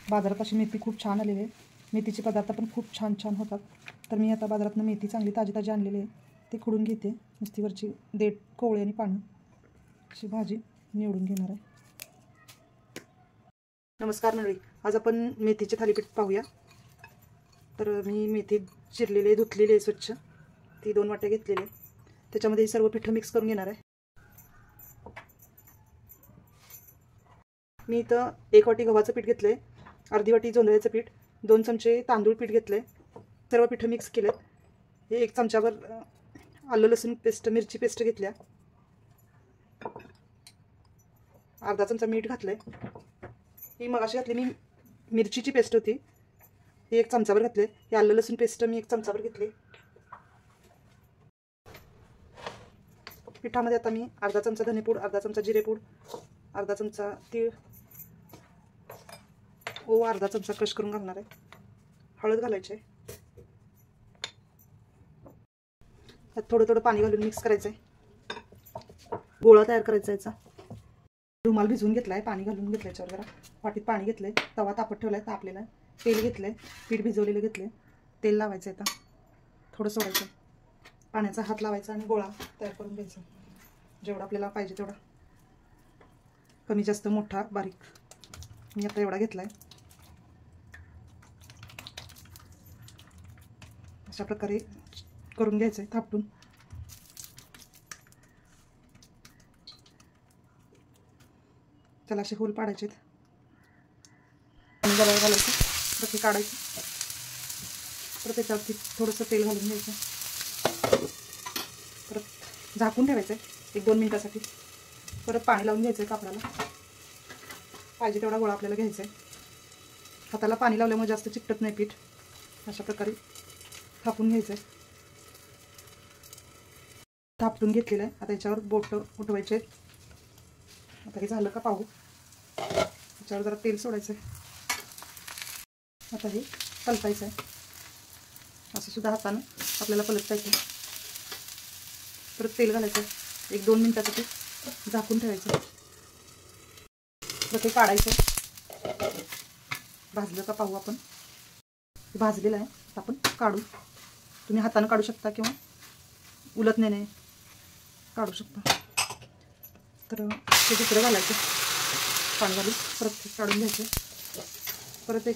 बाजारात अशी मेथी खूप छान आलेली आहे. मेथीचे पदार्थ पण खूप छान छान होतात. तर मी आता बाजारातनं मेथी चांगली ताजी ताजी आणलेली आहे, ती खुडून घेते. नुसतीवरची देठ, कोवळे आणि पानं अशी भाजी निवडून घेणार आहे. नमस्कार मंडळी, आज आपण मेथीचे थालीपीठ पाहूया. तर मी मेथी चिरलेली आहे, धुतलेली आहे स्वच्छ. ती 2 वाट्या घेतलेली आहे. त्याच्यामध्ये हे सर्व पिठं मिक्स करून घेणार आहे. मी इथं 1 वाटी गव्हाचं पीठ घेतलं आहे, अर्धी वाटी जोंधळ्याचं पीठ, 2 चमचे तांदूळ पीठ घेतलं आहे. सर्व पिठं मिक्स केलेत. हे 1 चमचाभर आलं लसूण पेस्ट, मिरची पेस्ट घेतल्या. अर्धा चमचा मीठ घातलं आहे. ही मगाशी घातली मी मिरचीची पेस्ट होती, ही 1 चमचाभर घातले. ही आलं लसूण पेस्ट मी 1 चमचाभर घेतली. पिठामध्ये आता मी अर्धा चमचा धनेपूड, अर्धा चमचा जिरेपूड, अर्धा चमचा तीळ, अर्धा चमचा क्रश करून घालणार आहे. हळद घालायची आहे. त्यात थोडं थोडं पाणी घालून मिक्स करायचं आहे. गोळा तयार करायचा याचा. रुमाल भिजवून घेतला आहे, पाणी घालून घेतलं याच्यावर. जरा वाटीत पाणी घेतलं आहे, तवा तापत ठेवला आहे, तापलेला आहे. तेल घेतलं आहे, पीठ भिजवलेलं घेतलं आहे. तेल लावायचं आहे. आता थोडं सोडायचं, पाण्याचा हात लावायचा आणि गोळा तयार करून घ्यायचा. जेवढा आपल्याला पाहिजे तेवढा, कमी जास्त, मोठा बारीक. मी आता एवढा घेतला आहे. अशा प्रकारे करून घ्यायचं आहे थापटून. त्याला असे होल पाडायचे. पाणी घालायचं, परत ते काढायचं. परत त्याच्यावरती थोडंसं तेल घालून घ्यायचं. परत झाकून ठेवायचं आहे 1-2 मिनिटासाठी. परत पाणी लावून घ्यायचं आहे कापडाला. पाहिजे तेवढा गोळा आपल्याला घ्यायचा आहे. हाताला पाणी लावल्यामुळे जास्त चिकटत नाही पीठ. अशा प्रकारे थापून घ्यायचं आहे. थापटून घेतलेलं आहे. आता याच्यावर बोट उठवायचे. आता हे झालं का पाहू. याच्यावर जरा तेल सोडायचं आहे. आता हे पलटायचं आहे. असं सुद्धा हातानं आपल्याला पलटता येतं. परत तेल घालायचं आहे. 1-2 मिनिटासाठी झाकून ठेवायचं. परत ते काढायचं. भाजलं का पाहू आपण. भाजलेलं आहे, आपण काढू. तुम्ही हातानं काढू शकता किंवा उलटण्याने काढू शकता. तर ते दुसरं घालायचं, पाणी घालून परत काढून घ्यायचं. परत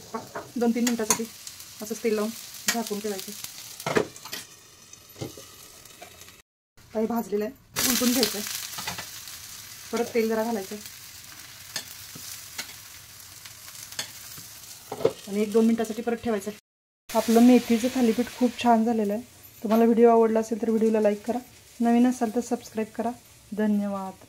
2-3 मिनिटासाठी असं तेल लावून झाकून ठेवायचं. काही भाजलेलं आहे, उलटून घ्यायचं. परत तेल जरा घालायचं आणि 1-2 मिनिटासाठी परत ठेवायचं. आपलं मेथीचं थालीपीठ खूप छान झालेलं आहे. तुम्हाला व्हिडिओ आवडला असेल तर व्हिडिओला लाईक करा. नवीन असाल तर सबस्क्राईब करा. धन्यवाद.